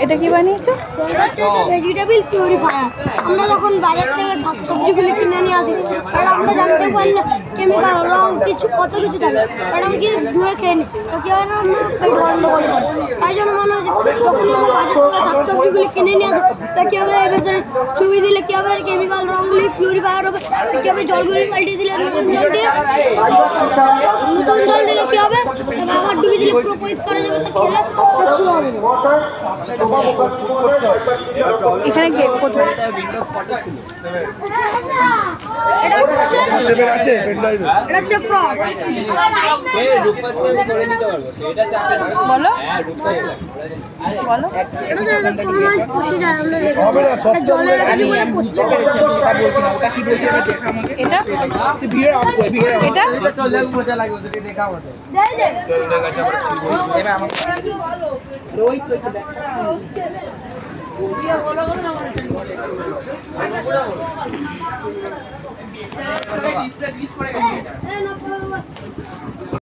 এটা কি বানিয়েছো? Vegetable purifier. আমরা যখন বাজার থেকে সবজিগুলি কিনে নিয়ে আসি, কারণ আমরা জানতে পারি না কেমিক্যাল রং কিছু কত কিছু থাকে, কারণ কি ধুয়ে খেয়ে নিই তো কি হয় না আমরা পেট গন্ডগোল করি। তাই জন্য মনে হয় যখন আমরা বাজার থেকে সবজিগুলি কিনে নিয়ে আসি তা কী হবে, এর ভেতরে চুবি দিলে কী হবে, কেমিক্যাল রঙগুলি পিউরিফায়ার হবে। কী হবে, জলগুলি পাল্টে দিলে নতুন জল দিলে কী হবে, আবার ডুবি দিলে পুরো পরিষ্কার হয়ে যাবে, তো খেলে কিছু হবে না। এখানে কে কোথায়? এটা হচ্ছে ফ্রড। বলো বলো। এটা এটা